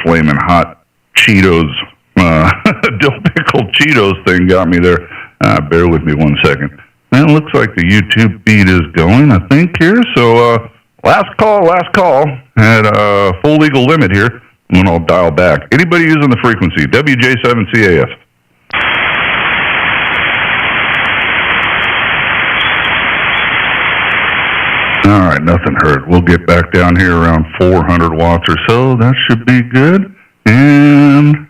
flaming hot Cheetos, dill pickle Cheetos thing got me there. Bear with me 1 second. Man, it looks like the YouTube feed is going, I think, here. So, last call. Had a full legal limit here. And then I'll dial back. Anybody using the frequency? WJ7CAF. All right, nothing heard. We'll get back down here around 400 watts or so. That should be good. And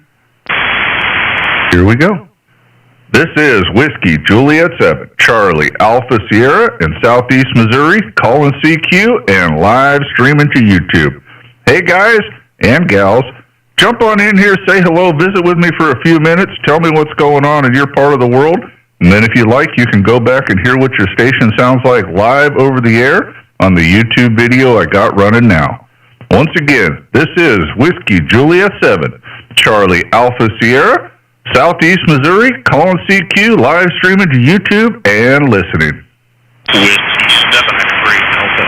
here we go. This is Whiskey Juliet 7, Charlie Alpha Sierra in Southeast Missouri, calling CQ and live streaming to YouTube. Hey guys and gals, jump on in here, say hello, visit with me for a few minutes, tell me what's going on in your part of the world, and then if you like, you can go back and hear what your station sounds like live over the air on the YouTube video I got running now. Once again, this is Whiskey Juliet 7, Charlie Alpha Sierra, Southeast Missouri, calling CQ, live streaming to YouTube and listening. Whiskey 7 X-ray Delta.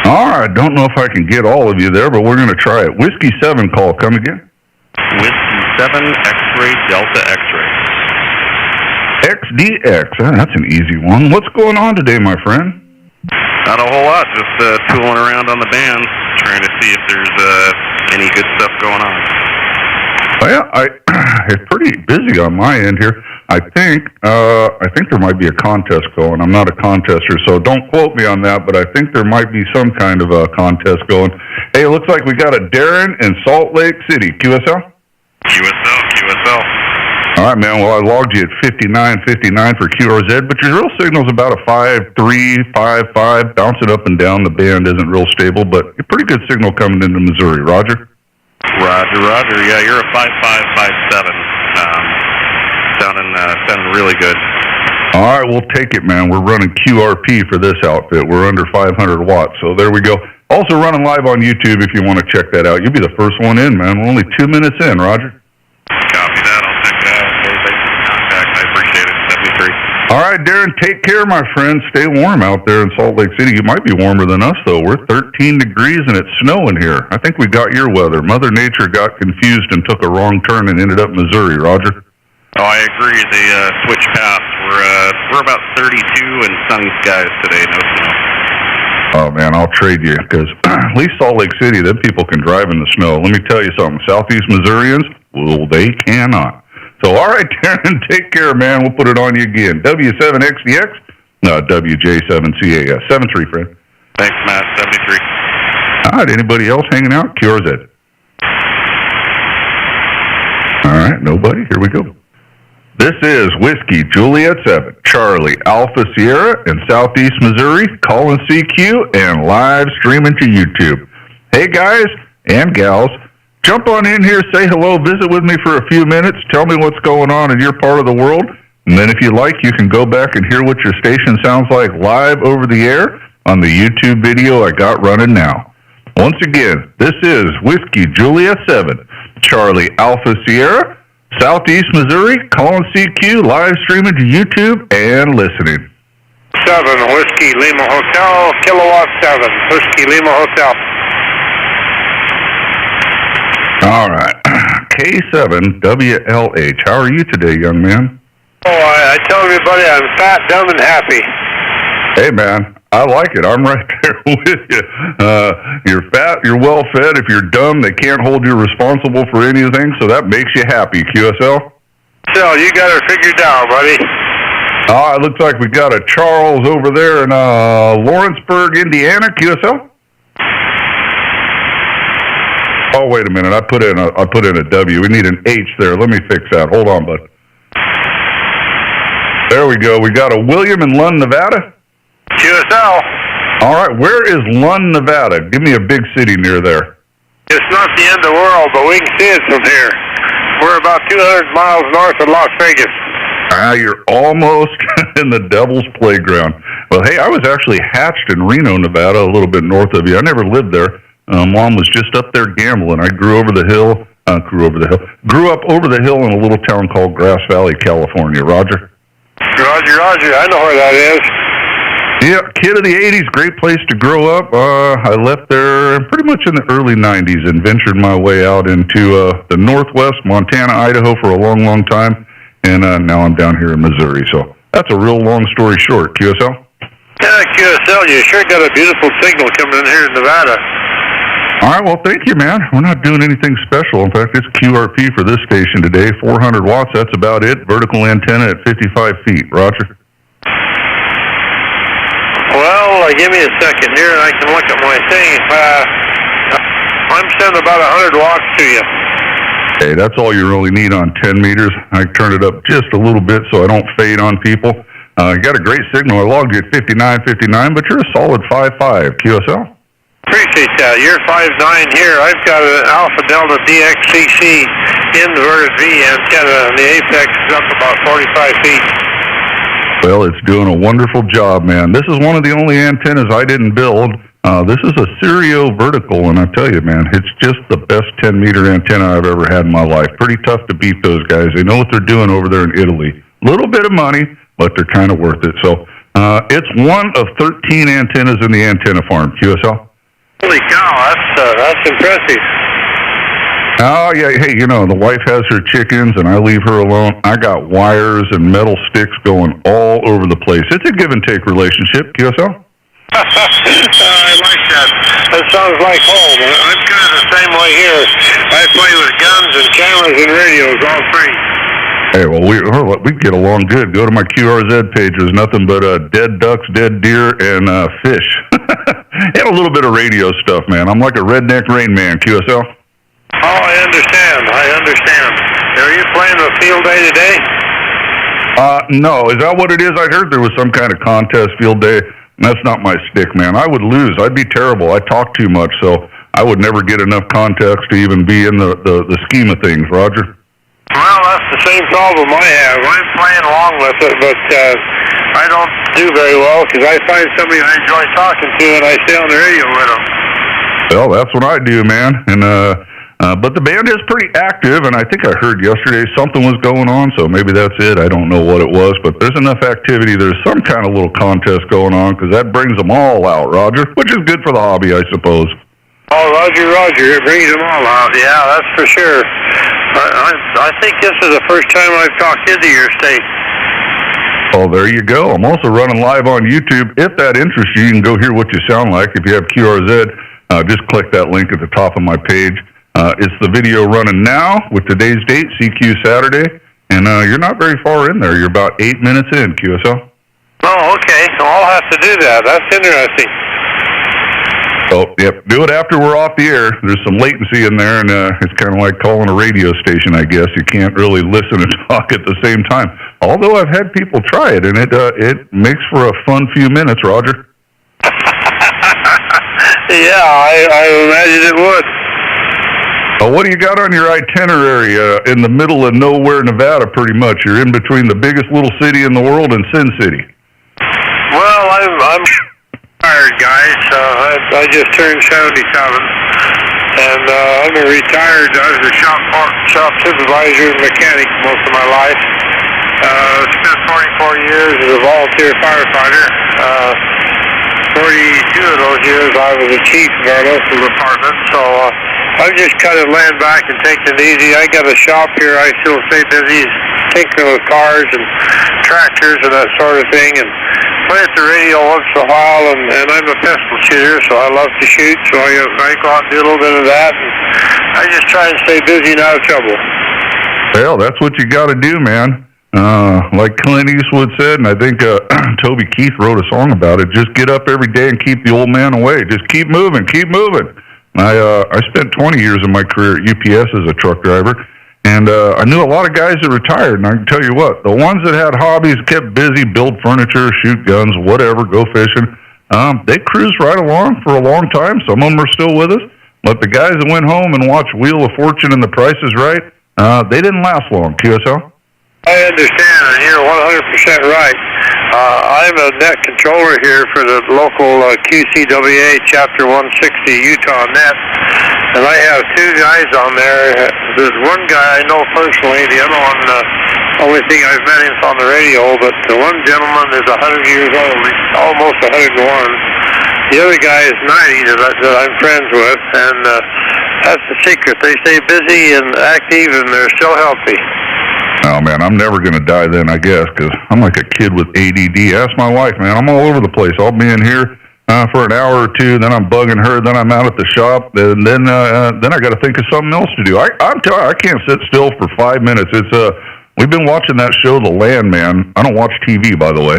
All right, don't know if I can get all of you there, but we're going to try it. Whiskey 7 call, come again. Whiskey 7 X-ray Delta X-ray. XDX, that's an easy one. What's going on today, my friend? Not a whole lot, just tooling around on the band, trying to see if there's any good stuff going on. Well, it's pretty busy on my end here. I think there might be a contest going. I'm not a contester, so don't quote me on that, but I think there might be some kind of a contest going. Hey, it looks like we got a Darren in Salt Lake City. QSL? QSL. All right, man. Well, I logged you at 59.59 for QRZ, but your real signal's about a 5.3, 5.5, bouncing up and down. The band isn't real stable, but a pretty good signal coming into Missouri. Roger? Roger. Yeah, you're a 5.5, 5.7. Sounding really good. All right, we'll take it, man. We're running QRP for this outfit. We're under 500 watts, so there we go. Also running live on YouTube if you want to check that out. You'll be the first one in, man. We're only 2 minutes in, Roger. Copy that. I'll check that out. Okay, thanks for the contact. I appreciate it. 73. All right, Darren, take care, my friend. Stay warm out there in Salt Lake City. You might be warmer than us, though. We're 13 degrees and it's snowing here. I think we got your weather. Mother Nature got confused and took a wrong turn and ended up in Missouri, Roger. Oh, I agree. They switched paths. We're about 32 and sunny skies today. No snow. Oh, man, I'll trade you, because at least Salt Lake City, them people can drive in the snow. Let me tell you something. Southeast Missourians, well, they cannot. So, all right, Darren, take care, man. We'll put it on you again. W7XDX, WJ7CAS. 73, friend. Thanks, Matt. 73. All right, anybody else hanging out? QRZ. All right, nobody. Here we go. This is Whiskey Juliet 7, Charlie Alpha Sierra in Southeast Missouri, calling CQ and live streaming to YouTube. Hey guys and gals, jump on in here, say hello, visit with me for a few minutes, tell me what's going on in your part of the world, and then if you like, you can go back and hear what your station sounds like live over the air on the YouTube video I got running now. Once again, this is Whiskey Juliet 7, Charlie Alpha Sierra, Southeast Missouri, calling CQ, live streaming to YouTube and listening. 7, Whiskey Lima Hotel, Kilowatt 7, Whiskey Lima Hotel. All right. K7WLH. How are you today, young man? Oh, I tell everybody I'm fat, dumb, and happy. Hey, man. I like it. I'm right there with you. You're fat, you're well fed. If you're dumb, they can't hold you responsible for anything, so that makes you happy, QSL. So, you got it figured out, buddy. It looks like we got a Charles over there in Lawrenceburg, Indiana, QSL. Oh, wait a minute. I put in a W. We need an H there. Let me fix that. Hold on, bud. There we go. We got a William in Lund, Nevada. QSL. All right, where is Lund, Nevada? Give me a big city near there. It's not the end of the world, but we can see it from here. We're about 200 miles north of Las Vegas. You're almost in the Devil's Playground. Well, hey, I was actually hatched in Reno, Nevada, a little bit north of you. I never lived there. Mom was just up there gambling. I grew up over the hill in a little town called Grass Valley, California. Roger? Roger. I know where that is. Yeah, kid of the 80s, great place to grow up. I left there pretty much in the early 90s and ventured my way out into the Northwest, Montana, Idaho for a long, long time. And now I'm down here in Missouri. So that's a real long story short. QSL? Yeah, QSL, you sure got a beautiful signal coming in here in Nevada. All right, well, thank you, man. We're not doing anything special. In fact, it's QRP for this station today, 400 watts. That's about it. Vertical antenna at 55 feet. Roger. Well, give me a second here, and I can look at my thing. I'm sending about 100 watts to you. Hey, that's all you really need on 10 meters. I turn it up just a little bit so I don't fade on people. You got a great signal. I logged you at 59, but you're a solid 5.5. QSL? Appreciate that. You're 5.9 here. I've got an Alpha Delta DXCC inverted V antenna, and the apex is up about 45 feet. Well, it's doing a wonderful job, man. This is one of the only antennas I didn't build. This is a Sirio vertical, and I tell you, man, it's just the best 10-meter antenna I've ever had in my life. Pretty tough to beat those guys. They know what they're doing over there in Italy. Little bit of money, but they're kind of worth it. So it's one of 13 antennas in the antenna farm. QSL? Holy cow, that's impressive. Oh, yeah. Hey, you know, the wife has her chickens, and I leave her alone. I got wires and metal sticks going all over the place. It's a give-and-take relationship. QSL? I like that. That sounds like home. I'm kind of the same way here. I play with guns and cameras and radios, all three. Hey, well, we get along good. Go to my QRZ page. There's nothing but dead ducks, dead deer, and fish. And a little bit of radio stuff, man. I'm like a redneck Rain Man. QSL? Oh, I understand. Are you playing a field day today? No. Is that what it is? I heard there was some kind of contest field day. That's not my stick, man. I would lose. I'd be terrible. I talk too much, so I would never get enough context to even be in the scheme of things. Roger? Well, that's the same problem I have. I'm playing along with it, but I don't do very well because I find somebody I enjoy talking to and I stay on the radio with them. Well, that's what I do, man. And but the band is pretty active, and I think I heard yesterday something was going on, so maybe that's it. I don't know what it was, but there's enough activity. There's some kind of little contest going on because that brings them all out, Roger, which is good for the hobby, I suppose. Oh, Roger, it brings them all out. Yeah, that's for sure. I think this is the first time I've talked into your state. Oh, there you go. I'm also running live on YouTube. If that interests you, you can go hear what you sound like. If you have QRZ, just click that link at the top of my page. It's the video running now with today's date, CQ Saturday, and you're not very far in there. You're about 8 minutes in, QSL. Oh, okay. So I'll have to do that. That's interesting. Oh, yep. Do it after we're off the air. There's some latency in there, and it's kind of like calling a radio station, I guess. You can't really listen and talk at the same time. Although I've had people try it, and it makes for a fun few minutes, Roger. Yeah, I imagine it would. What do you got on your itinerary in the middle of nowhere, Nevada, pretty much? You're in between the biggest little city in the world and Sin City. Well, I'm retired, guys. I just turned 77, and I'm a retired. I was a shop supervisor and mechanic most of my life. Spent 44 years as a volunteer firefighter. 42 of those years I was a chief of our local department, so I'm just kind of laying back and taking it easy. I got a shop here. I still stay busy tinkering with cars and tractors and that sort of thing, and play at the radio once in a while, and I'm a pistol shooter, so I love to shoot, so I go out and do a little bit of that, and I just try and stay busy and out of trouble. Well, that's what you got to do, man. Like Clint Eastwood said, and I think Toby Keith wrote a song about it, just get up every day and keep the old man away. Just keep moving, keep moving. I spent 20 years of my career at UPS as a truck driver, and I knew a lot of guys that retired, and I can tell you what, the ones that had hobbies, kept busy, build furniture, shoot guns, whatever, go fishing, they cruised right along for a long time. Some of them are still with us, but the guys that went home and watched Wheel of Fortune and The Price is Right, they didn't last long. QSL? I understand, and you're 100% right. I'm a net controller here for the local QCWA Chapter 160 Utah Net, and I have two guys on there. There's one guy I know personally, the other one Only thing I've met him on the radio, but the one gentleman is 100 years old. He's almost 101. The other guy is 90 that I'm friends with, and that's the secret. They stay busy and active, and they're still healthy. Oh, man, I'm never going to die then, I guess, because I'm like a kid with ADD. Ask my wife, man. I'm all over the place. I'll be in here for an hour or two, then I'm bugging her, then I'm out at the shop, and then I got to think of something else to do. I'm telling you, I can't sit still for 5 minutes. We've been watching that show, The Landman. I don't watch TV, by the way.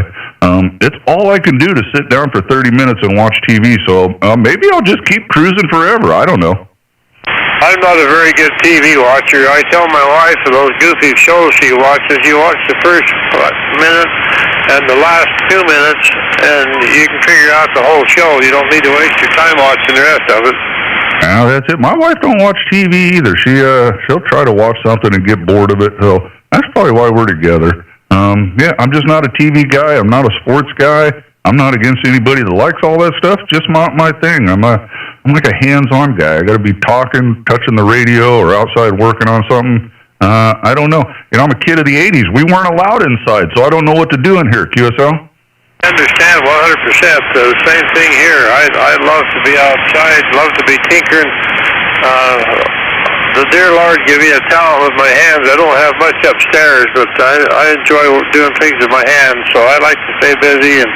It's all I can do to sit down for 30 minutes and watch TV, so maybe I'll just keep cruising forever. I don't know. I'm not a very good TV watcher. I tell my wife of those goofy shows she watches, you watch the first minute and the last 2 minutes, and you can figure out the whole show. You don't need to waste your time watching the rest of it. Now, that's it. My wife don't watch TV either. She'll try to watch something and get bored of it, so that's probably why we're together. Yeah, I'm just not a TV guy. I'm not a sports guy. I'm not against anybody that likes all that stuff. Just not my thing. I'm like a hands-on guy. I got to be talking, touching the radio, or outside working on something. I don't know. You know, I'm a kid of the 80s. We weren't allowed inside, so I don't know what to do in here, QSL. I understand 100%. The same thing here. I love to be outside, love to be tinkering. The dear Lord give me a talent with my hands. I don't have much upstairs, but I enjoy doing things with my hands, so I like to stay busy and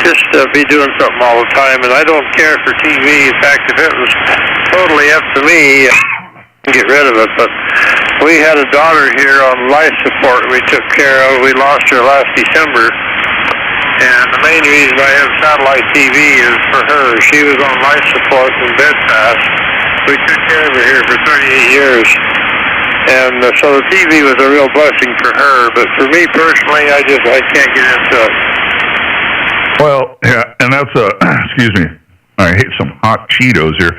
just be doing something all the time, and I don't care for TV. In fact, if it was totally up to me, I'd get rid of it, but we had a daughter here on life support we took care of. We lost her last December, and the main reason I have satellite TV is for her. She was on life support and bed fast. We took care of her here for 38 years, and so the TV was a real blessing for her, but for me personally, I can't get into it. Well, yeah, and that's excuse me, I hate some hot Cheetos here.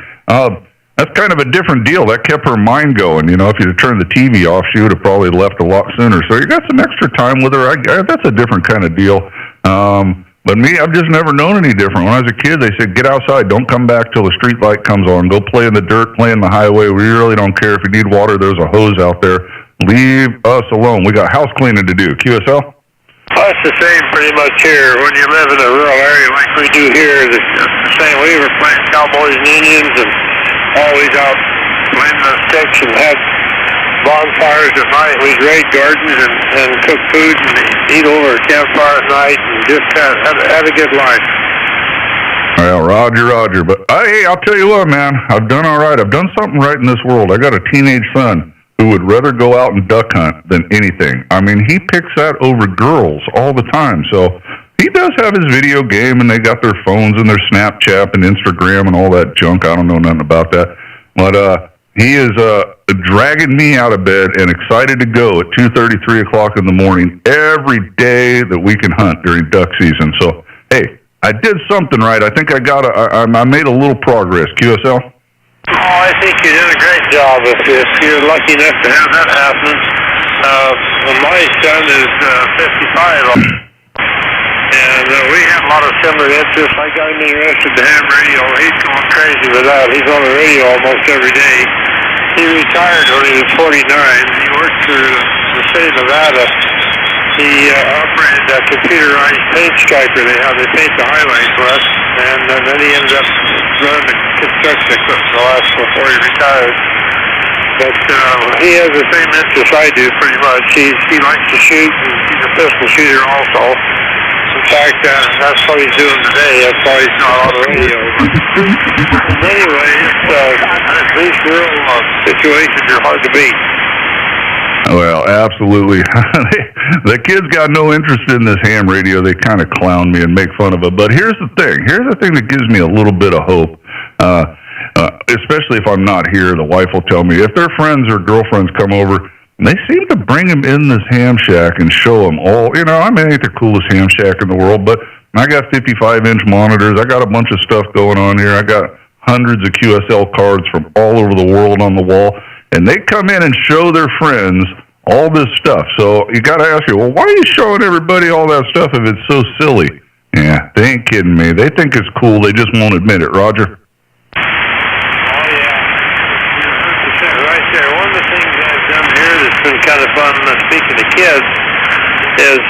That's kind of a different deal. That kept her mind going. You know, if you'd have turned the TV off, she would have probably left a lot sooner. So you got some extra time with her. That's a different kind of deal. But me, I've just never known any different. When I was a kid, they said, get outside. Don't come back till the street light comes on. Go play in the dirt, play in the highway. We really don't care. If you need water, there's a hose out there. Leave us alone. We got house cleaning to do. QSL? That's the same pretty much here. When you live in a rural area like we do here, it's the same. We were playing cowboys and Indians and always out playing the sticks and had bonfires at night. We'd raid gardens and cook food and eat over a campfire at night and just had a good life. Well, Roger. But hey, I'll tell you what, man. I've done all right. I've done something right in this world. I got a teenage son who would rather go out and duck hunt than anything. I mean, he picks that over girls all the time. So he does have his video game, and they got their phones and their Snapchat and Instagram and all that junk. I don't know nothing about that. But he is dragging me out of bed and excited to go at 2:30, 3 o'clock in the morning every day that we can hunt during duck season. So, hey, I did something right. I think I made a little progress. QSL? Oh, I think you did a great job if you're lucky enough to have that happen. My son is 55, and we have a lot of similar interests. I got him interested in ham radio. He's going crazy with that. He's on the radio almost every day. He retired when he was 49. He worked for the state of Nevada. He operated a computerized paint striper. They paint the highlights west, and then he ended up running the construction equipment before he retired. But he has the same interests I do, pretty much. He likes to shoot, and he's a pistol shooter also. In fact, that's what he's doing today. That's why he's not on the radio. But anyway, these rural situations are hard to beat. Well, absolutely. The kids got no interest in this ham radio. They kind of clown me and make fun of it. But here's the thing. Here's the thing that gives me a little bit of hope. Especially if I'm not here, the wife will tell me. If their friends or girlfriends come over, they seem to bring them in this ham shack and show them all. You know, I mean, it ain't the coolest ham shack in the world, but I got 55-inch monitors. I got a bunch of stuff going on here. I got hundreds of QSL cards from all over the world on the wall. And they come in and show their friends all this stuff. So you got to ask you, well, why are you showing everybody all that stuff if it's so silly? Yeah, they ain't kidding me. They think it's cool. They just won't admit it. Roger? Oh, yeah. You're 100% right there. One of the things I've done here that's been kind of fun, of speaking to kids, is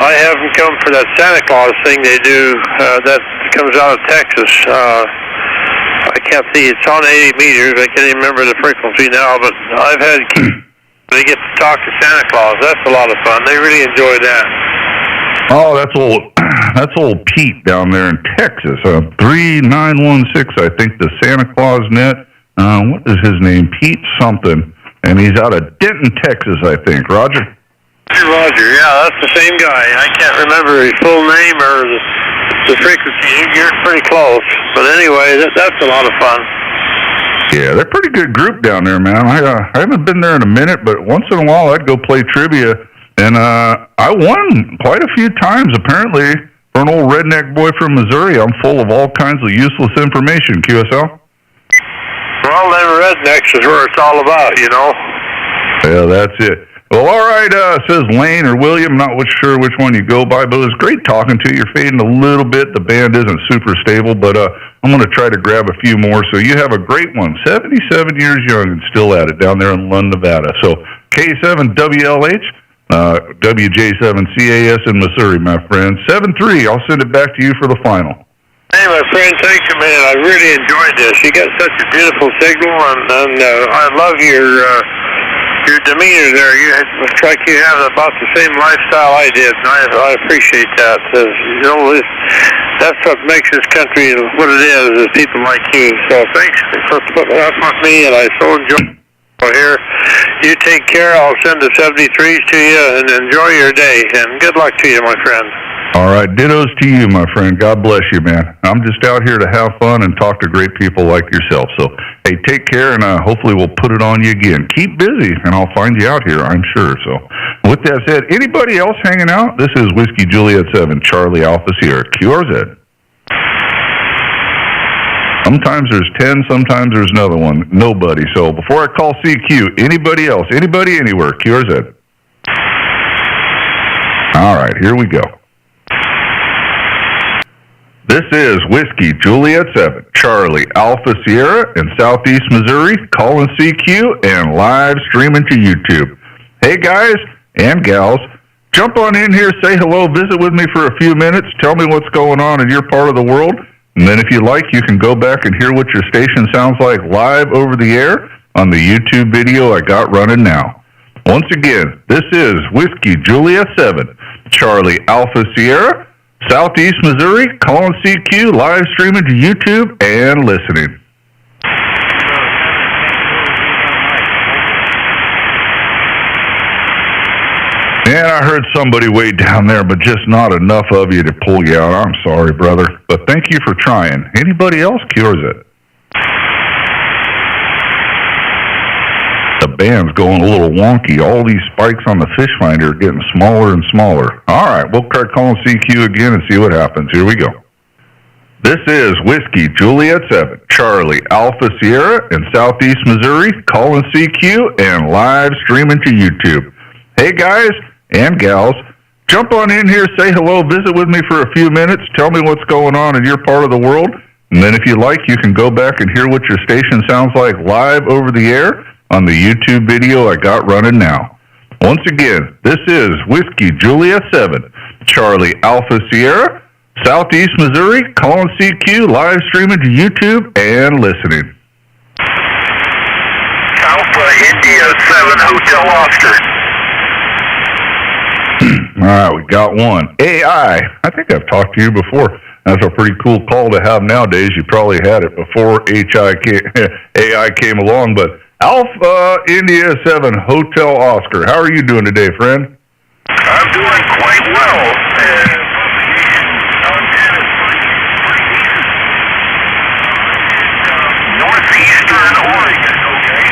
I have them come for that Santa Claus thing they do that comes out of Texas. I can't see, it's on 80 meters. I can't even remember the frequency now, but I've had kids, they get to talk to Santa Claus. That's a lot of fun. They really enjoy that. Oh, that's old Pete down there in Texas. 3916, I think, the Santa Claus net. What is his name? Pete something. And he's out of Denton, Texas, I think. Roger? Roger, yeah, that's the same guy. I can't remember his full name or the frequency. You're pretty close. But anyway, that's a lot of fun. Yeah, they're a pretty good group down there, man. I haven't been there in a minute, but once in a while I'd go play trivia. And I won quite a few times, apparently. For an old redneck boy from Missouri, I'm full of all kinds of useless information, QSL. Well, them rednecks is where it's all about, you know. Yeah, that's it. Well, all right, says Lane or William. Not sure which one you go by, but it was great talking to you. You're fading a little bit. The band isn't super stable, but I'm going to try to grab a few more. So you have a great one. 77 years young and still at it down there in Lund, Nevada. So K7WLH. WJ7CAS in Missouri, my friend. 7-3. I'll send it back to you for the final. Hey, my friend, thank you, man. I really enjoyed this. You got such a beautiful signal, and I love your demeanor there. It's like you have about the same lifestyle I did, and I appreciate that. You know, that's what makes this country what it is people like you. So thanks for putting up with me, and I so enjoy here. You take care. I'll send the 73s to you, and enjoy your day. And good luck to you, my friend. All right. Dittos to you, my friend. God bless you, man. I'm just out here to have fun and talk to great people like yourself. So, hey, take care, and hopefully we'll put it on you again. Keep busy, and I'll find you out here, I'm sure. So, with that said, anybody else hanging out? This is Whiskey Juliet 7, Charlie Alpha Sierra, QRZ. Sometimes there's 10, sometimes there's another one. Nobody. So before I call CQ, anybody else? Anybody anywhere? QRZ. All right, here we go. This is Whiskey Juliet 7, Charlie Alpha Sierra in Southeast Missouri, calling CQ and live streaming to YouTube. Hey guys and gals, jump on in here, say hello, visit with me for a few minutes, tell me what's going on in your part of the world. And then if you like, you can go back and hear what your station sounds like live over the air on the YouTube video I got running now. Once again, this is Whiskey Juliet 7, Charlie Alpha Sierra, Southeast Missouri, calling CQ, live streaming to YouTube and listening. And I heard somebody way down there, but just not enough of you to pull you out. I'm sorry, brother. But thank you for trying. Anybody else cures it? The band's going a little wonky. All these spikes on the fish finder are getting smaller and smaller. All right, we'll start calling CQ again and see what happens. Here we go. This is Whiskey Juliet 7, Charlie Alpha Sierra in Southeast Missouri, calling CQ and live streaming to YouTube. Hey guys and gals, jump on in here, say hello, visit with me for a few minutes, tell me what's going on in your part of the world, and then if you like, you can go back and hear what your station sounds like live over the air on the YouTube video I got running now. Once again, this is Whiskey Juliet 7, Charlie Alpha Sierra, Southeast Missouri, calling CQ, live streaming to YouTube and listening. Alpha India 7 Hotel Oscar. All right, we got one. AI. I think I've talked to you before. That's a pretty cool call to have nowadays. You probably had it before AI came along. But Alpha India 7 Hotel Oscar. How are you doing today, friend? I'm doing quite well. Northeastern Oregon, okay?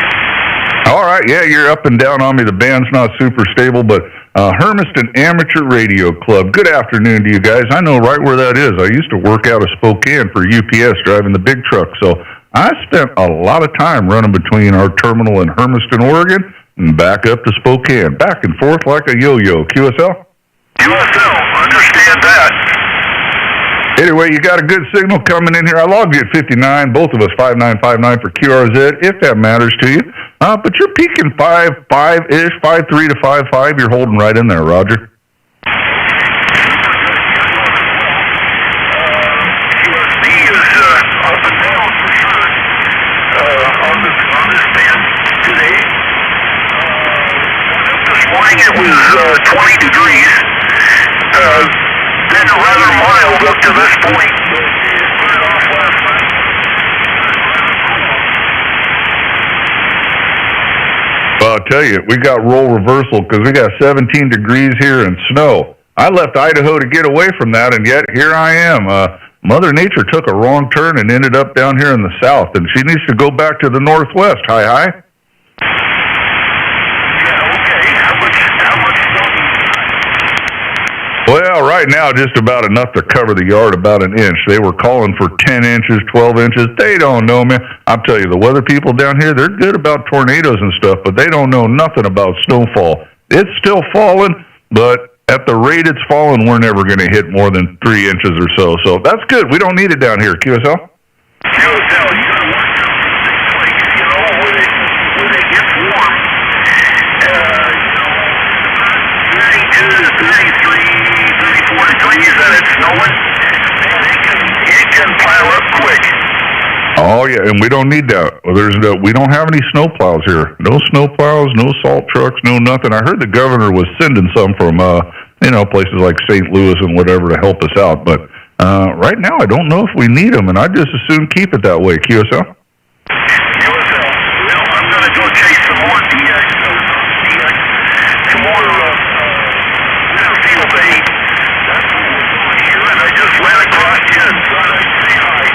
All right, yeah, you're up and down on me. The band's not super stable, but Hermiston Amateur Radio Club. Good afternoon to you guys. I know right where that is. I used to work out of Spokane for UPS driving the big truck, so I spent a lot of time running between our terminal in Hermiston, Oregon, and back up to Spokane, back and forth like a yo-yo. QSL? QSL, understand that. Anyway, you got a good signal coming in here. I logged you at 59, both of us 5959 for QRZ, if that matters to you. But you're peaking 5.5-ish, 5.3 to 5.5. You're holding right in there, Roger. It was 20 degrees, been rather mild up to this point. Well, I'll tell you, we got role reversal because we got 17 degrees here and snow. I left Idaho to get away from that, and yet here I am. Mother Nature took a wrong turn and ended up down here in the south, and she needs to go back to the northwest. Hi. Well, right now, just about enough to cover the yard, about an inch. They were calling for 10 inches, 12 inches. They don't know, man. I'll tell you, the weather people down here, they're good about tornadoes and stuff, but they don't know nothing about snowfall. It's still falling, but at the rate it's falling, we're never going to hit more than 3 inches or so. So that's good. We don't need it down here. QSL? QSL, you got to watch out for things like, where they get warm. 32 to 33. 34 degrees and it's snowing, and it can pile up quick. Oh, yeah, and we don't need that. We don't have any snow plows here. No snow plows, no salt trucks, no nothing. I heard the governor was sending some from, places like St. Louis and whatever to help us out. But right now, I don't know if we need them, and I'd just as soon keep it that way. QSL? QSL. Well, I'm going to go chase some more DX, some more field bait. That's what we're doing here, and I just ran across you and thought I'd say hi.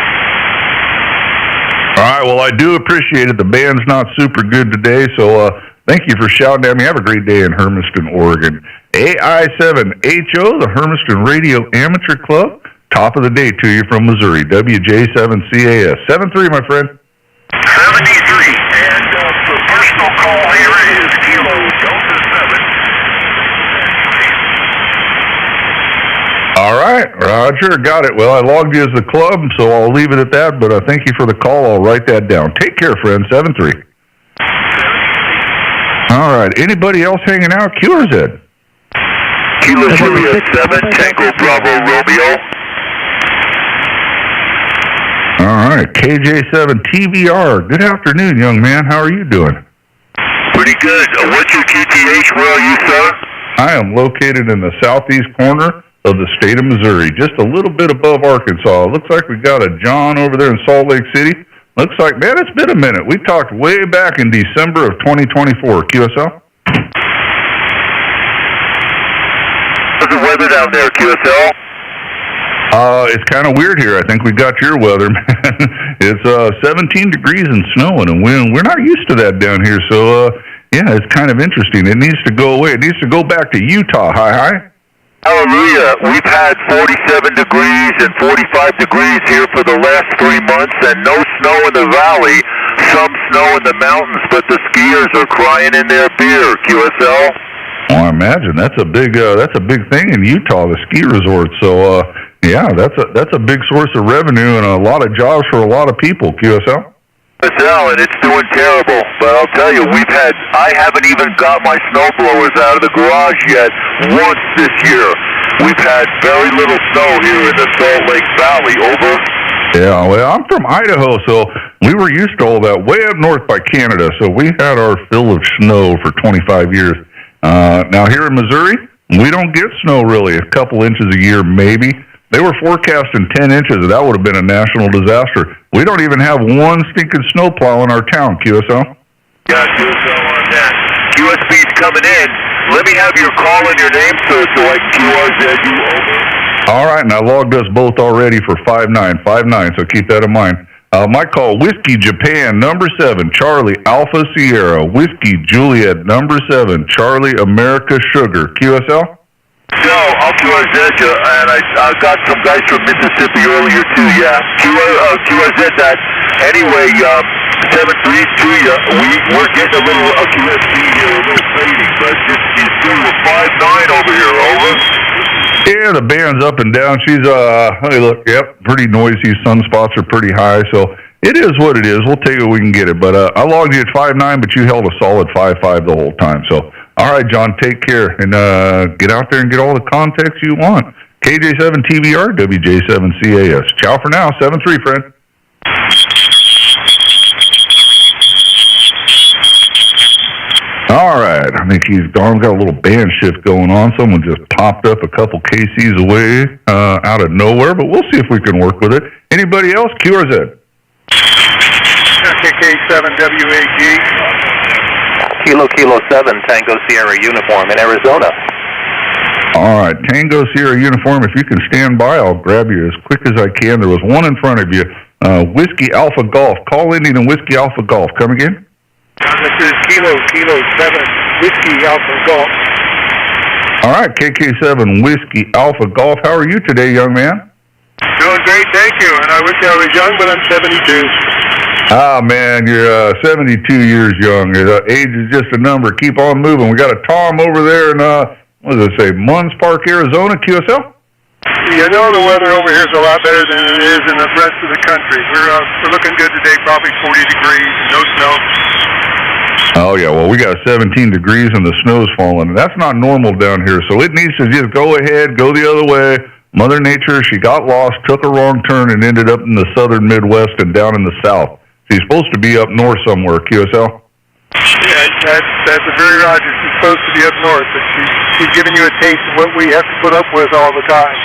All right, well, I do appreciate it. The band's not super good today, so thank you for shouting at me. Have a great day in Hermiston, Oregon. AI7HO, the Hermiston Radio Amateur Club. Top of the day to you from Missouri. WJ7CAS. 73, my friend. 73, and the personal call here is Kilo Delta 7. All right, Roger, got it. Well, I logged you as the club, so I'll leave it at that, but thank you for the call. I'll write that down. Take care, friend. 7-3. All right, anybody else hanging out? QRZ. Kilo Juliet 7, Tango Bravo Romeo. All right, KJ7 TVR. Good afternoon, young man. How are you doing? Pretty good. What's your QTH? Where are you, sir? I am located in the southeast corner of the state of Missouri, just a little bit above Arkansas. Looks like we got a John over there in Salt Lake City. Looks like, man, it's been a minute. We talked way back in December of 2024. QSL? How's the weather down there, QSL? It's kind of weird here. I think we got your weather, man. It's 17 degrees and snowing, and we're not used to that down here. So, yeah, it's kind of interesting. It needs to go away. It needs to go back to Utah. Hi. Hallelujah. We've had 47 degrees and 45 degrees here for the last 3 months, and no snow in the valley, some snow in the mountains, but the skiers are crying in their beer. QSL? Well, I imagine that's a big thing in Utah, the ski resort. So, yeah, that's a big source of revenue and a lot of jobs for a lot of people. QSL? QSL, and it's doing terrible. But I'll tell you, I haven't even got my snow blowers out of the garage yet once this year. We've had very little snow here in the Salt Lake Valley. Over. Yeah, well, I'm from Idaho, so we were used to all that way up north by Canada. So we had our fill of snow for 25 years. Now here in Missouri, we don't get snow really, a couple inches a year maybe. They were forecasting 10 inches, and that would have been a national disaster. We don't even have one stinking snowplow in our town, QSL. Yeah, QSL on that. QSB's coming in. Let me have your call and your name, sir, so I can QRZ you over. All right, and I logged us both already for 5959, so keep that in mind. My call, Whiskey Japan, number 7, Charlie Alpha Sierra. Whiskey Juliet, number 7, Charlie America Sugar. QSL? No, I'll QRZ you, and I got some guys from Mississippi earlier too, yeah. QRZ that. Anyway, 7-3 to you. We're getting a little QSB here, a little fading, but she's doing a 5-9 over here, over. Yeah, Yeah, the band's up and down. She's, hey, look, yep, pretty noisy. Sunspots are pretty high, so it is what it is. We'll take it, we can get it. But I logged you at 5.9, but you held a solid 5.5 the whole time. So, all right, John, take care, and get out there and get all the context you want. KJ7 TBR, WJ7 CAS. Ciao for now. 7-3, friend. All right, I think he's gone. Got a little band shift going on. Someone just popped up a couple KCs away out of nowhere, but we'll see if we can work with it. Anybody else? QRZ. KK7WAG. Kilo 7, Tango Sierra Uniform in Arizona. All right, Tango Sierra Uniform, if you can stand by, I'll grab you as quick as I can. There was one in front of you. Whiskey Alpha Golf. Call Indian and Whiskey Alpha Golf. Come again? This is Kilo 7, Whiskey Alpha Golf. All right, KK7 Whiskey Alpha Golf. How are you today, young man? Doing great, thank you. And I wish I was young, but I'm 72. Ah, man, you're 72 years young. Age is just a number. Keep on moving. We got a Tom over there in, what does it say, Munns Park, Arizona, QSL? You know the weather over here is a lot better than it is in the rest of the country. We're looking good today, probably 40 degrees, no snow. Oh, yeah, well, we got 17 degrees and the snow's falling. That's not normal down here, so it needs to just go ahead, go the other way. Mother Nature, she got lost, took a wrong turn, and ended up in the southern Midwest and down in the south. She's supposed to be up north somewhere, QSL. Yeah, that's a very right. She's supposed to be up north, but she's giving you a taste of what we have to put up with all the time.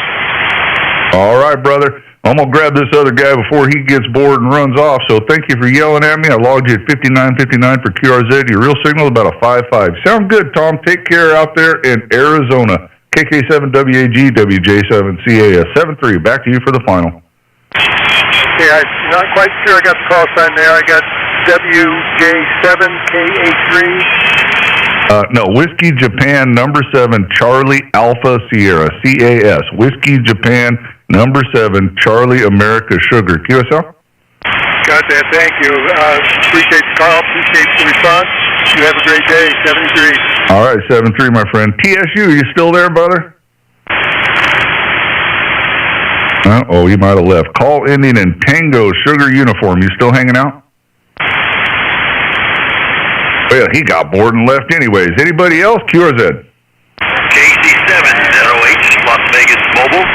All right, brother. I'm going to grab this other guy before he gets bored and runs off, so thank you for yelling at me. I logged you at 59.59 for QRZ. Your real signal is about a 5.5. Sound good, Tom. Take care out there in Arizona. KK7WAG, WJ7CAS. 7-3. Back to you for the final. Okay, I'm not quite sure I got the call sign there. I got WJ7KA3. No, Whiskey Japan, number 7, Charlie Alpha Sierra, CAS. Whiskey Japan, number 7, Charlie America Sugar. QSL? Got that, thank you. Appreciate the call, appreciate the response. You have a great day, 73. All right, 7-3, my friend. TSU, you still there, brother? Oh, he might have left. Call Indian and Tango Sugar Uniform. You still hanging out? Well, he got bored and left anyways. Anybody else? QRZ. KC7-0H, Las Vegas Mobile.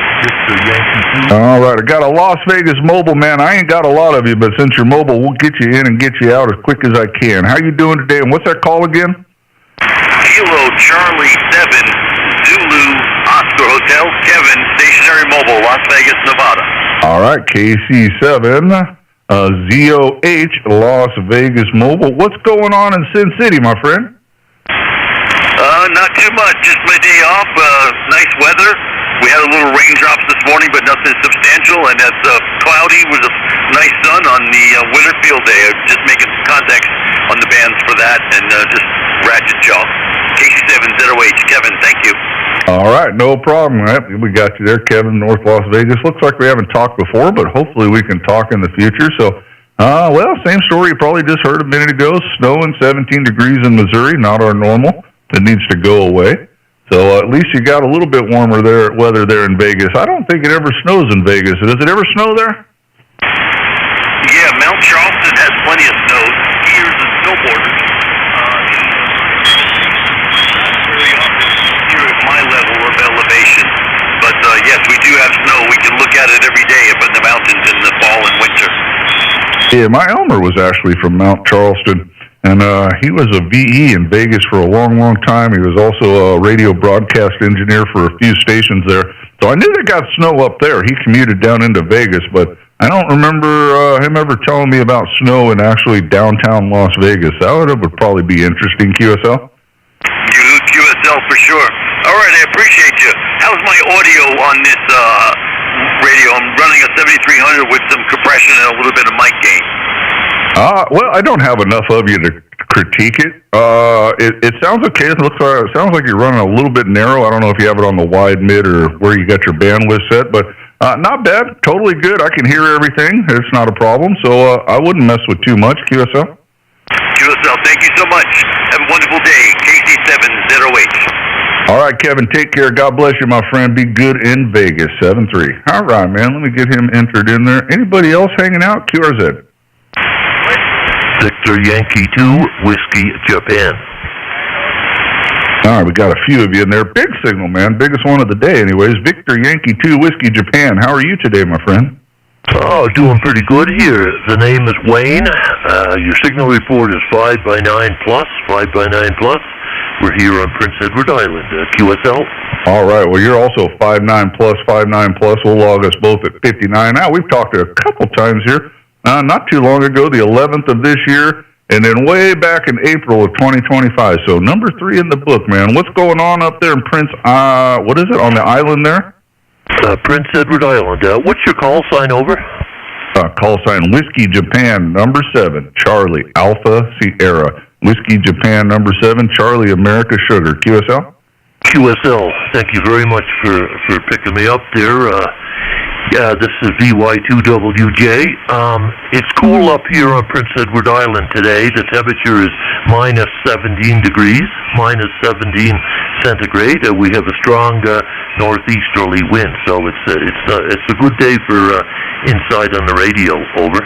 All right, I got a Las Vegas mobile, man. I ain't got a lot of you, but since you're mobile, we'll get you in and get you out as quick as I can. How you doing today, and what's that call again? Kilo Charlie 7, Zulu Oscar Hotel, Kevin, stationary mobile, Las Vegas, Nevada. All right, KC7, ZOH, Las Vegas mobile. What's going on in Sin City, my friend? Not too much. Just my day off. Nice weather. We had a little raindrops this morning, but nothing substantial. And it's cloudy with a nice sun on the winter field day. Just making context on the bands for that, and just ratchet jaw. KC7-0H, Kevin, thank you. All right, no problem. We got you there, Kevin, North Las Vegas. Looks like we haven't talked before, but hopefully we can talk in the future. So, well, same story you probably just heard a minute ago. Snow and 17 degrees in Missouri, not our normal. It needs to go away. So at least you got a little bit warmer weather there in Vegas. I don't think it ever snows in Vegas. Does it ever snow there? Yeah, Mount Charleston has plenty of snow. Skiers and snowboarders. Very often here at my level of elevation. But yes, we do have snow. We can look at it every day up in the mountains in the fall and winter. Yeah, my Elmer was actually from Mount Charleston. And he was a VE in Vegas for a long, long time. He was also a radio broadcast engineer for a few stations there. So I knew they got snow up there. He commuted down into Vegas, but I don't remember him ever telling me about snow in actually downtown Las Vegas. That would probably be interesting, QSL. QSL for sure. All right, I appreciate you. How's my audio on this radio? I'm running a 7300 with some compression and a little bit of mic gain. Well, I don't have enough of you to critique it. It sounds okay. It sounds like you're running a little bit narrow. I don't know if you have it on the wide, mid, or where you got your bandwidth set, but not bad. Totally good. I can hear everything. It's not a problem, so I wouldn't mess with too much. QSL? QSL, thank you so much. Have a wonderful day. KC7-0H. All right, Kevin, take care. God bless you, my friend. Be good in Vegas, 7-3. All right, man, let me get him entered in there. Anybody else hanging out? QRZ. Victor Yankee 2, Whiskey Japan. All right, we got a few of you in there. Big signal, man. Biggest one of the day, anyways. Victor Yankee 2, Whiskey Japan. How are you today, my friend? Oh, doing pretty good here. The name is Wayne. Your signal report is 5x9 plus, 5x9 plus. We're here on Prince Edward Island, QSL. All right, well, you're also 5'9 plus, 5'9 plus. We'll log us both at 59. Now, we've talked a couple times here, not too long ago, the 11th of this year, and then way back in April of 2025. So, number 3 in the book, man. What's going on up there in Prince, what is it, on the island there? Prince Edward Island. What's your call sign over? Call sign Whiskey Japan, number 7, Charlie Alpha Sierra. Whiskey Japan, number 7, Charlie America Sugar. QSL? QSL. Thank you very much for picking me up there. Yeah, this is VY2WJ. It's cool up here on Prince Edward Island today. The temperature is minus 17 degrees, minus 17 centigrade. We have a strong northeasterly wind, so it's a good day for inside on the radio. Over.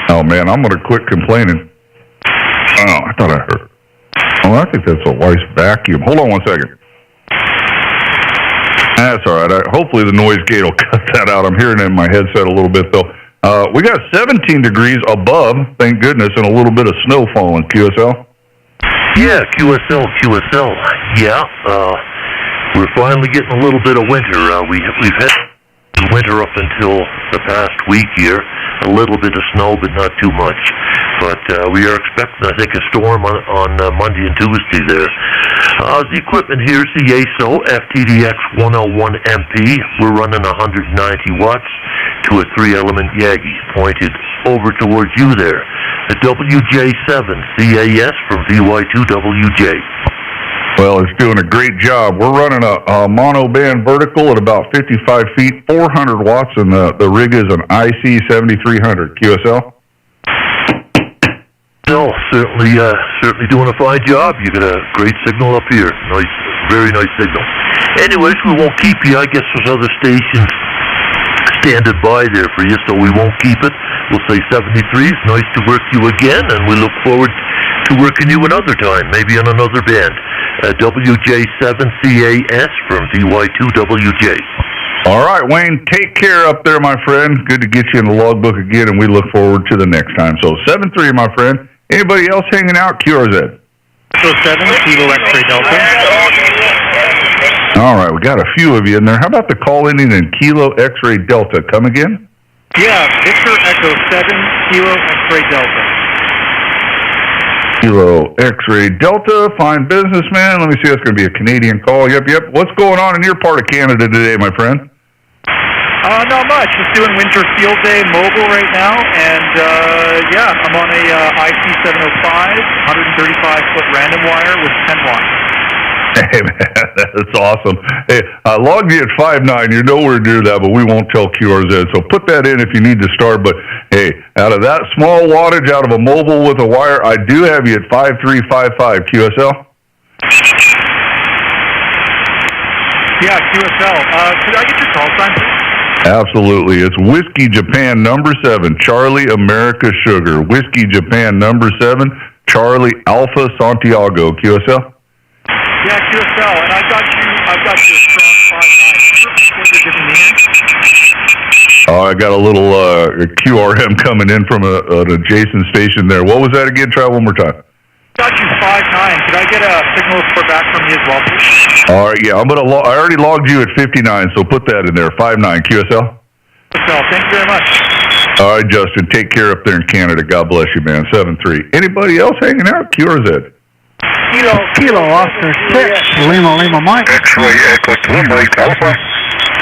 Oh man, I'm gonna quit complaining. Oh, I thought I heard. Oh, I think that's a wife's vacuum. Hold on one second. That's all right. Hopefully the noise gate will cut that out. I'm hearing it in my headset a little bit, though. We got 17 degrees above, thank goodness, and a little bit of snow falling. QSL? Yeah, QSL. Yeah, we're finally getting a little bit of winter. We've had winter up until the past week here. A little bit of snow, but not too much. But we are expecting, I think, a storm on Monday and Tuesday there. The equipment here is the ASO FTDX 101MP. We're running 190 watts to a 3-element Yagi pointed over towards you there. The WJ7 CAS from VY2WJ. Well, it's doing a great job. We're running a mono-band vertical at about 55 feet, 400 watts, and the rig is an IC 7300. QSL? No, certainly doing a fine job. You got a great signal up here. Nice, very nice signal. Anyways, we won't keep you. I guess there's other stations standing by there for you, so we won't keep it. We'll say 73. It's nice to work you again, and we look forward to working you another time, maybe on another band. WJ7CAS from VY2WJ. All right, Wayne, take care up there, my friend. Good to get you in the logbook again, and we look forward to the next time. So 7-3, my friend. Anybody else hanging out? QRZ. So 7, Kilo X-Ray Delta. All right, we got a few of you in there. How about the call ending in Kilo X-Ray Delta? Come again? Yeah, Victor Echo 7, Kilo X-Ray Delta. Kilo X-Ray Delta, fine businessman. Let me see, that's going to be a Canadian call. Yep. What's going on in your part of Canada today, my friend? Not much. Just doing winter field day mobile right now, and yeah, I'm on a IC705, 135-foot random wire with 10 watts. Hey, man, that's awesome. Hey, I logged you at 5'9". You're nowhere near that, but we won't tell QRZ. So put that in if you need to start. But, hey, out of that small wattage, out of a mobile with a wire, I do have you at 5355. QSL? Yeah, QSL. Could I get your call sign, please? Absolutely. It's Whiskey Japan number 7, Charlie America Sugar. Whiskey Japan number 7, Charlie Alpha Santiago. QSL? Yeah, QSL, and I've got you a strong 5'9". Oh, I got a little QRM coming in from an adjacent station there. What was that again? Try one more time. Got you 5'9". Could I get a signal report back from you as well, please? All right, yeah, I already logged you at 59, so put that in there. 5'9", QSL. QSL, thank you very much. All right, Justin, take care up there in Canada. God bless you, man. 7-3. Anybody else hanging out? QRZ. Kilo Oscar 6, Lima Mike. X-Ray Echo 2, Mike Alpha.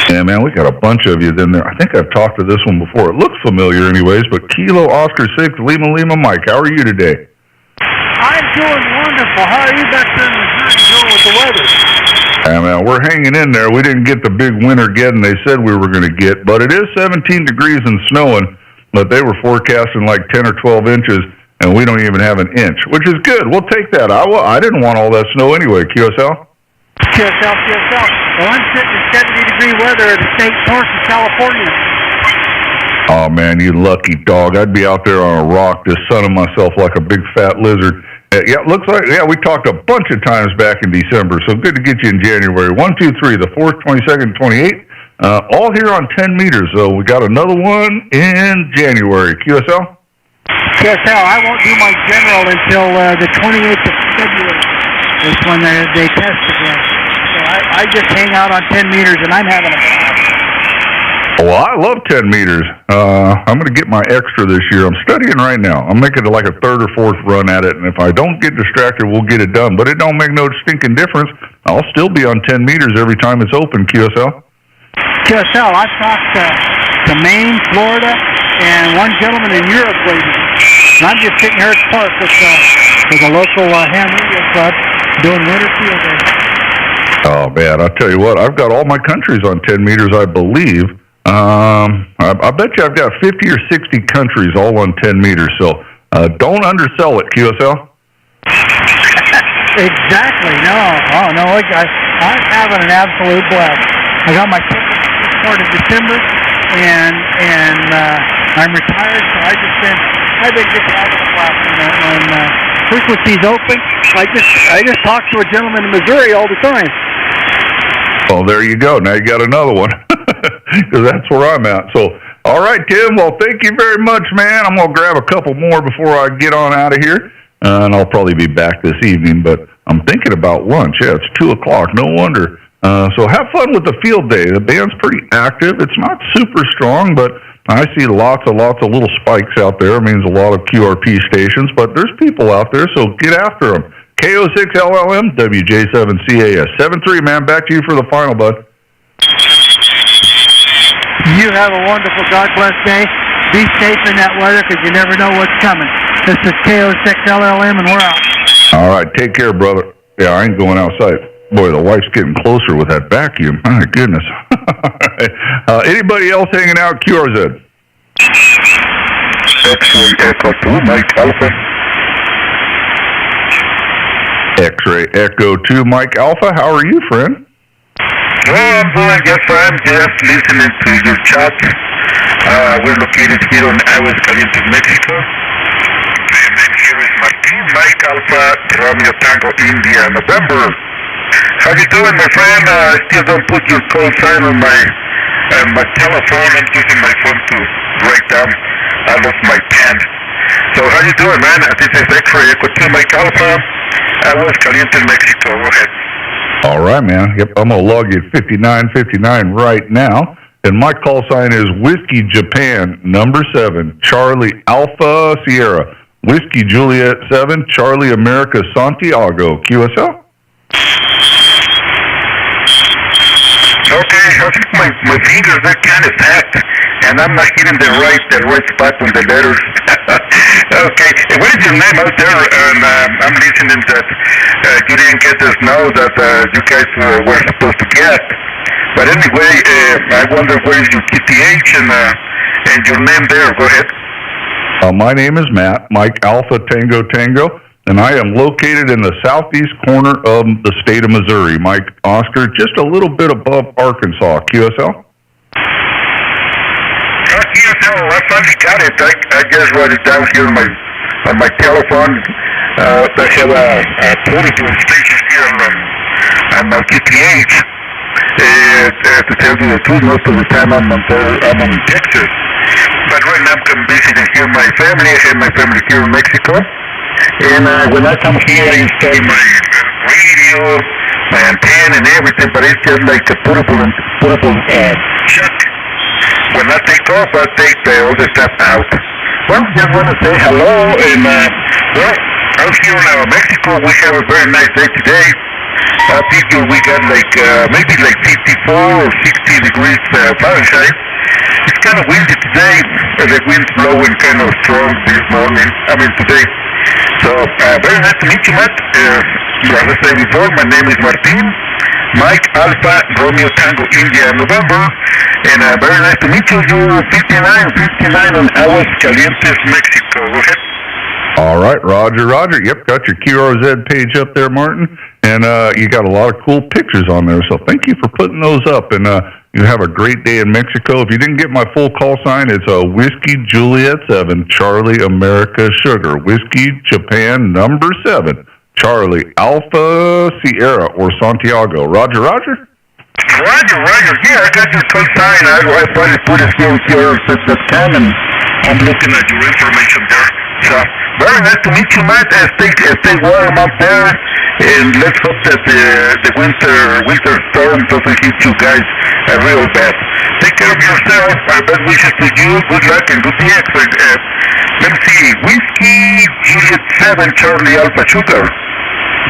Yeah, man, we got a bunch of you in there. I think I've talked to this one before. It looks familiar anyways, but Kilo Oscar 6, Lima Mike. How are you today? I'm doing wonderful. How are you back there in Missouri doing with the weather? Yeah, man, we're hanging in there. We didn't get the big winter getting they said we were going to get, but it is 17 degrees and snowing, but they were forecasting like 10 or 12 inches, and we don't even have an inch, which is good. We'll take that. I didn't want all that snow anyway. QSL? QSL. Well, I'm sitting in 70-degree weather at St. Thomas, California. Oh, man, you lucky dog. I'd be out there on a rock just sunning myself like a big fat lizard. Yeah, looks like, we talked a bunch of times back in December, so good to get you in January. 1, 2, 3, the 4th, 22nd, 28th, all here on 10 meters. So we got another one in January. QSL? QSL, I won't do my general until the 28th of February. It's when they test again. So I just hang out on 10 meters, and I'm having a blast. Well, I love 10 meters. I'm going to get my extra this year. I'm studying right now. I'm making like a 3rd or 4th run at it, and if I don't get distracted, we'll get it done. But it don't make no stinking difference. I'll still be on 10 meters every time it's open, QSL. QSL, I've talked to Maine, Florida, and one gentleman in Europe waiting. And I'm just sitting here at the park with a local ham radio club doing winter field day. Oh, man, I'll tell you what. I've got all my countries on 10 meters, I believe. I bet you I've got 50 or 60 countries all on 10 meters, so don't undersell it, QSL. Exactly. No, I'm having an absolute blast. I got my ticket for December, and I'm retired, so I've been just having a blast when frequency's open. I just talk to a gentleman in Missouri all the time. Well, there you go. Now you got another one, because that's where I'm at. So, all right, Tim. Well, thank you very much, man. I'm going to grab a couple more before I get on out of here, and I'll probably be back this evening, but I'm thinking about lunch. Yeah, it's 2 o'clock. No wonder. So have fun with the field day. The band's pretty active. It's not super strong, but I see lots of little spikes out there. It means a lot of QRP stations, but there's people out there, so get after them. KO6LLM, WJ7CAS. 7-3, man. Back to you for the final, bud. You have a wonderful, God bless day. Be safe in that weather because you never know what's coming. This is KO6LLM, and we're out. All right. Take care, brother. Yeah, I ain't going outside. Boy, the wife's getting closer with that vacuum. My goodness. Anybody else hanging out? QRZ. X-ray Echo 2, Mike Alpha. X-ray Echo 2, Mike Alpha. How are you, friend? Well, I'm doing good, friend. Just listening to your chat. We're located here on Aguascalientes, Mexico. The name here is Martin, Mike Alpha, Romeo Tango, India, November. How you doing, my friend? I still don't put your call sign on my telephone. I'm using my phone to write down. I lost my pen. So how you doing, man? This is X-ray Echo 2, Mike Alpha, Aguascalientes, Mexico. Go ahead. All right, man. Yep, I'm going to log you at 5959 right now. And my call sign is Whiskey Japan, number 7, Charlie Alpha Sierra. Whiskey Juliet 7, Charlie America Santiago. QSL? Okay, I think my fingers are kind of fat, and I'm not hitting the right spot on the letters. Okay, what is your name out there? And I'm listening that you didn't get the snow that you guys were supposed to get. But anyway, I wonder where is your QTH and your name there. Go ahead. My name is Matt, Mike Alpha Tango Tango. And I am located in the southeast corner of the state of Missouri. Mike Oscar, just a little bit above Arkansas. QSL? QSL, I finally got it. I just wrote it down here on my telephone. I have a 22 stations here on my QTH. To tell you the truth, most of the time I'm in Texas. But right now I'm visiting here my family. I have my family here in Mexico. And when I come here, I install my radio, my antenna, and everything, but it's just like a portable chuck. When I take off, I take all the stuff out. Well, just want to say hello, and well, out here in Mexico, we have a very nice day today. I figure we got maybe 54 or 60 degrees Fahrenheit. It's kind of windy today. The wind's blowing kind of strong this morning. Today. So, very nice to meet you, Matt. As I said before, my name is Martin, Mike Alpha, Romeo Tango, India, November, and very nice to meet you. You're 59 on Aguascalientes, Mexico. Go ahead. All right, Roger. Yep, got your QRZ page up there, Martin, and you got a lot of cool pictures on there. So thank you for putting those up, and you have a great day in Mexico. If you didn't get my full call sign, it's Whiskey Juliet 7, Charlie America Sugar, Whiskey Japan number 7, Charlie Alpha Sierra or Santiago. Roger. Roger. Yeah, I got your call sign. I probably put it here since the time, and I'm looking at your information there. So, very nice to meet you, Matt. Stay warm up there, and let's hope that the winter storm doesn't hit you guys real bad. Take care of yourself. Best wishes to you. Good luck and good luck. Let me see. Whiskey Juliet 7, Charlie Alpha Sugar.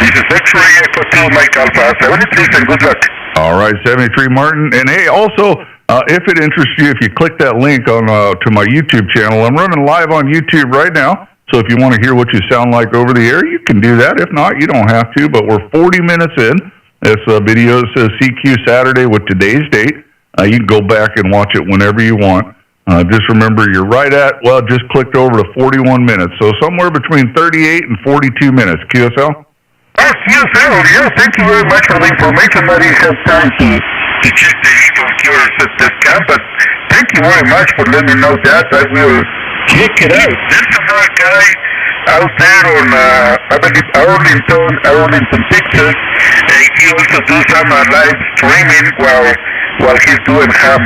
This is X-Ray Echo 2, Mike Alpha 73, and good luck. All right, 73, Martin. And hey, also, if it interests you, if you click that link on to my YouTube channel, I'm running live on YouTube right now. So if you want to hear what you sound like over the air, you can do that. If not, you don't have to. But we're 40 minutes in. This video says CQ Saturday with today's date. You can go back and watch it whenever you want. Just remember, you're right at, just clicked over to 41 minutes. So somewhere between 38 and 42 minutes. QSL? Yes, yeah, thank you very much for the information. I didn't have time to check the ego cures at this camp, but thank you very much for letting me know that. I will check it out. There's another guy out there on, I believe, Arlington, Texas, and he also do some live streaming while he's doing ham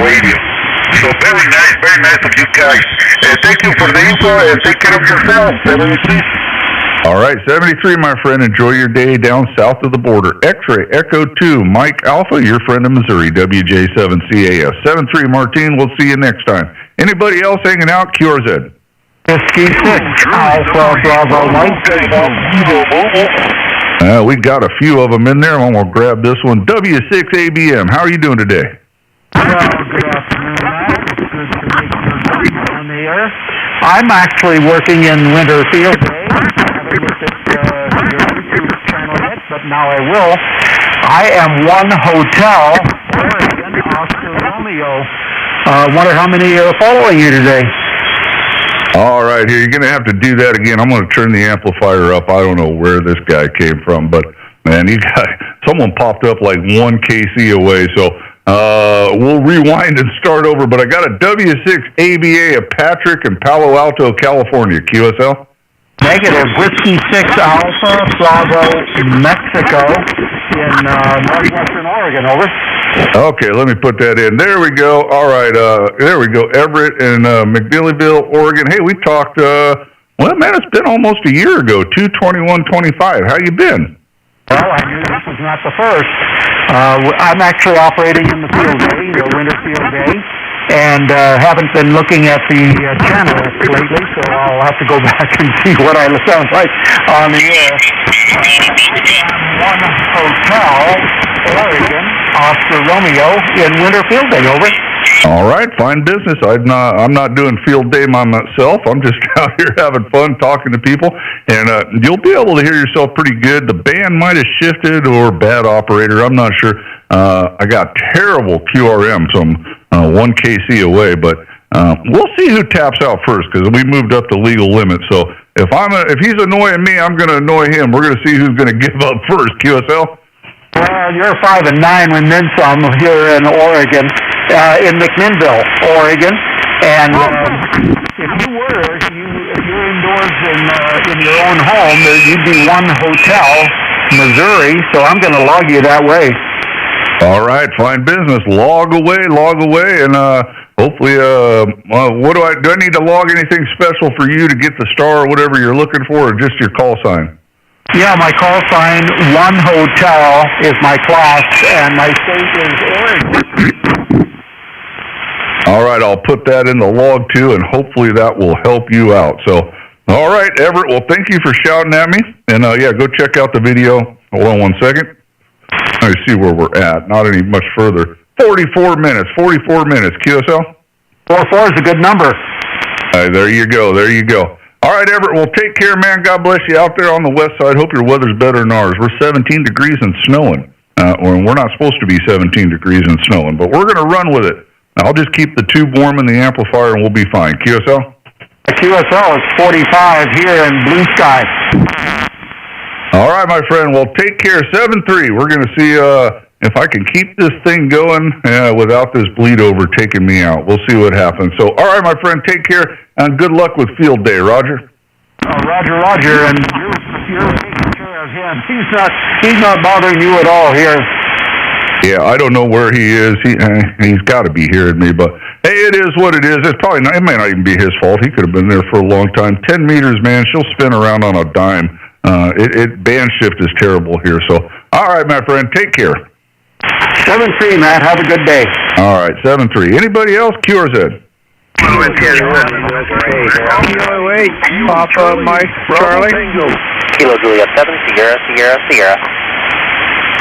radio. So very nice of you guys. Thank you for the info, and take care of yourself. 73. All right, 73, my friend. Enjoy your day down south of the border. X-Ray Echo 2, Mike Alpha, your friend in Missouri, WJ7CAS. 73, Martine, we'll see you next time. Anybody else hanging out? QRZ. Whiskey 6, Alpha Bravo Mike. We got a few of them in there. I'm going to grab this one. W6ABM, how are you doing today? Well, good afternoon, Matt. It's good to make your voice on the air. I'm actually working in Winter Field Day. Looked at your YouTube channel yet, but now I will. I am One Hotel, Oregon, Oscar Romeo. Wonder how many are following you today? All right, here, you're going to have to do that again. I'm going to turn the amplifier up. I don't know where this guy came from, but, man, someone popped up like 1 KC away, so we'll rewind and start over. But I got a W6ABA of Patrick in Palo Alto, California. QSL? Negative. Whiskey 6 Alpha Bravo, Mexico, in northwestern Oregon. Over. Okay, let me put that in. There we go. All right, there we go. Everett in McNeelyville, Oregon. Hey, we talked, it's been almost a year ago, 2/21/25. How you been? Well, I knew this was not the first. I'm actually operating in the field day, the winter field day, and haven't been looking at the channel lately, so I'll have to go back and see what I sound like on the air. One Hotel, Oregon, Oscar Romeo, in winter field day. Over. All right, fine business. I'm not doing field day myself. I'm just out here having fun talking to people, and you'll be able to hear yourself pretty good. The band might have shifted or bad operator. I'm not sure. I got terrible QRM, so I'm 1 KC away, but we'll see who taps out first because we moved up the legal limit. So if he's annoying me, I'm going to annoy him. We're going to see who's going to give up first. QSL. Well, you're 5 and 9 and then some here in Oregon, in McMinnville, Oregon, and if you're indoors in your own home, you'd be One Hotel, Missouri. So I'm going to log you that way. All right, fine business. Log away, and hopefully, do I need to log anything special for you to get the star or whatever you're looking for, or just your call sign? Yeah, my call sign, One Hotel, is my class, and my state is Oregon. All right, I'll put that in the log, too, and hopefully that will help you out. So, all right, Everett, well, thank you for shouting at me, and, go check out the video. Hold on 1 second. Let me see where we're at. Not any much further. 44 minutes. QSL? 44 is a good number. There you go. All right, Everett, well, take care, man. God bless you out there on the west side. Hope your weather's better than ours. We're 17 degrees and snowing. We're not supposed to be 17 degrees and snowing, but we're going to run with it. I'll just keep the tube warm in the amplifier, and we'll be fine. QSL? QSL, it's 45 here in blue sky. All right, my friend. Well, take care. 7-3. We're going to see if I can keep this thing going without this bleed over taking me out. We'll see what happens. So, all right, my friend, take care, and good luck with field day, Roger. Roger, and you're taking care of him. He's not bothering you at all here. Yeah, I don't know where he is. He's got to be hearing me, but hey, it is what it is. It's probably not, it may not even be his fault. He could have been there for a long time. 10 meters, man. She'll spin around on a dime. Band shift is terrible here. So, all right, my friend, take care. 7-3, Matt. Have a good day. All right, 7-3. Anybody else? Q or Z? Kilo 8, Papa Mike Charlie. Kilo Juliet 7, Sierra.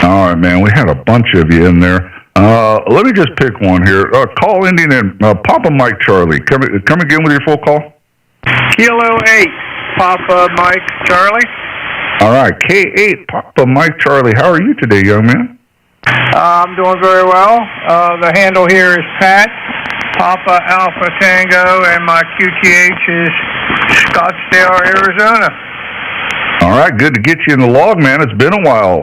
All right, man. We had a bunch of you in there. Let me just pick one here. Call ending in Papa Mike Charlie. Come again with your full call. Kilo 8, Papa Mike Charlie. All right, K8, Papa Mike Charlie. How are you today, young man? I'm doing very well. The handle here is Pat, Papa Alpha Tango, and my QTH is Scottsdale, Arizona. All right, good to get you in the log, man. It's been a while.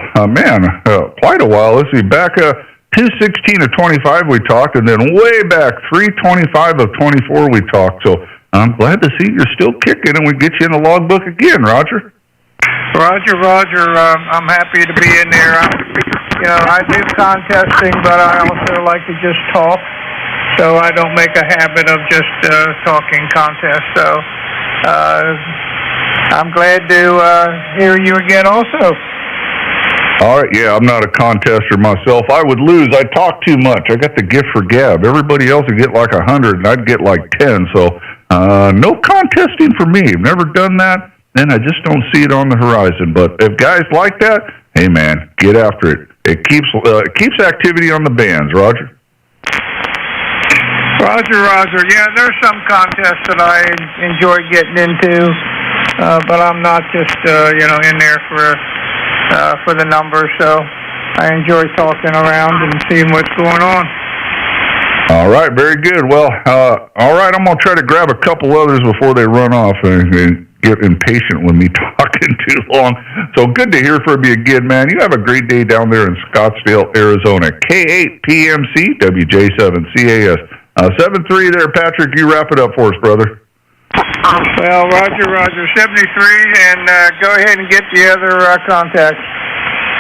Quite a while. Let's see, back 216 of 25 we talked, and then way back 325 of 24 we talked. So I'm glad to see you're still kicking, and we get you in the logbook again, Roger. Roger. I'm happy to be in there. I do contesting, but I also like to just talk, so I don't make a habit of just talking contests. So I'm glad to hear you again also. All right, yeah, I'm not a contester myself. I would lose. I talk too much. I got the gift for gab. Everybody else would get like 100, and I'd get like 10. So no contesting for me. I've never done that, and I just don't see it on the horizon. But if guys like that, hey, man, get after it. It keeps activity on the bands, Roger. Roger. Yeah, there's some contests that I enjoy getting into, but I'm not just in there for the numbers. So I enjoy talking around and seeing what's going on. All right, very good. Well, all right, I'm gonna try to grab a couple others before they run off and get impatient with me talking too long. So good to hear from you again, man. You have a great day down there in Scottsdale, Arizona. K8 PMC WJ7 CAS 7-3 there, Patrick. You wrap it up for us, brother. Well, Roger 73, and go ahead and get the other contacts.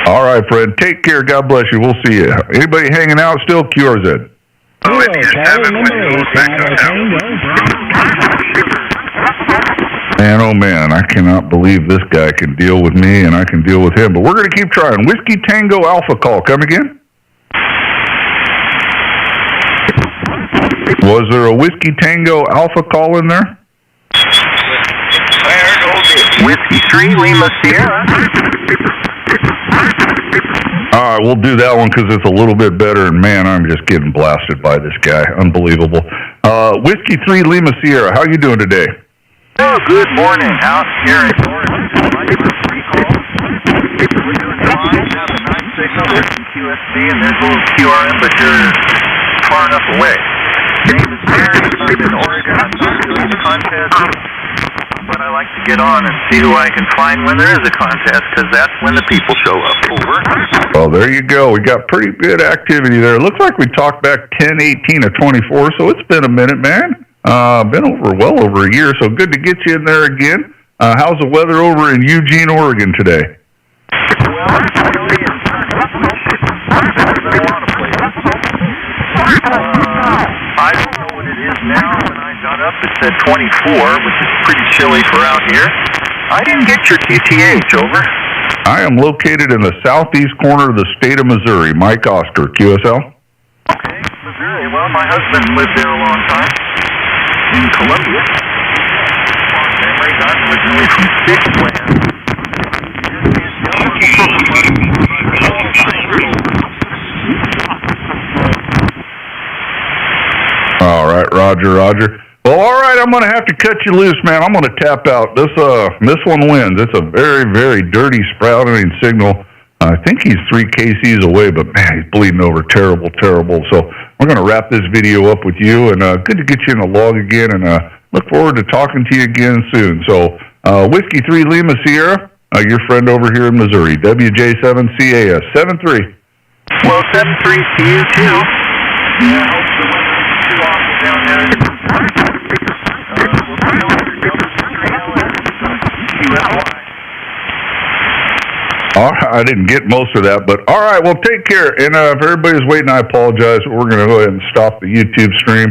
All right, Fred. Take care. God bless you. We'll see you. Anybody hanging out still? QRZ. Man, oh man, I cannot believe this guy can deal with me and I can deal with him. But we're going to keep trying. Whiskey Tango Alpha call. Come again? Was there a Whiskey Tango Alpha call in there? Whiskey 3, Lima Sierra. All right, we'll do that one because it's a little bit better. And man, I'm just getting blasted by this guy. Unbelievable. Whiskey 3, Lima Sierra. How you doing today? Oh, good morning. Out here in Oregon. We're doing fine. Have a nice signal. There's some QSC and there's a little QRM, but you're far enough away. Name is Gary. I'm in Oregon. I'm not doing the contest, but I like to get on and see who I can find when there is a contest, because that's when the people show up. Over. Well, there you go. We got pretty good activity there. It looks like we talked back 10/18 of 24, so it's been a minute, man. Been well over a year, so good to get you in there again. How's the weather over in Eugene, Oregon today? Well, actually, it's been a lot of places. I don't know what it is now. When I got up, it said 24, which is pretty chilly for out here. I didn't get your QTH, over. I am located in the southeast corner of the state of Missouri. Mike Oscar, QSL. Okay, Missouri. Well, my husband lived there a long time. In Columbia. Long memories. I'm originally from Six Land. All right, Roger. Well, all right, I'm going to have to cut you loose, man. I'm going to tap out. This one wins. It's a very, very dirty sprouting signal. I think he's 3 KCs away, but man, he's bleeding over terrible. So we're going to wrap this video up with you, and good to get you in the log again, and look forward to talking to you again soon. So, Whiskey 3 Lima Sierra, your friend over here in Missouri, WJ7CAS 73. Well, 73 to you, too. Yeah, I hope the weather's too awful down there. All right, I didn't get most of that, but all right, well, take care. And if everybody's waiting, I apologize. We're going to go ahead and stop the YouTube stream.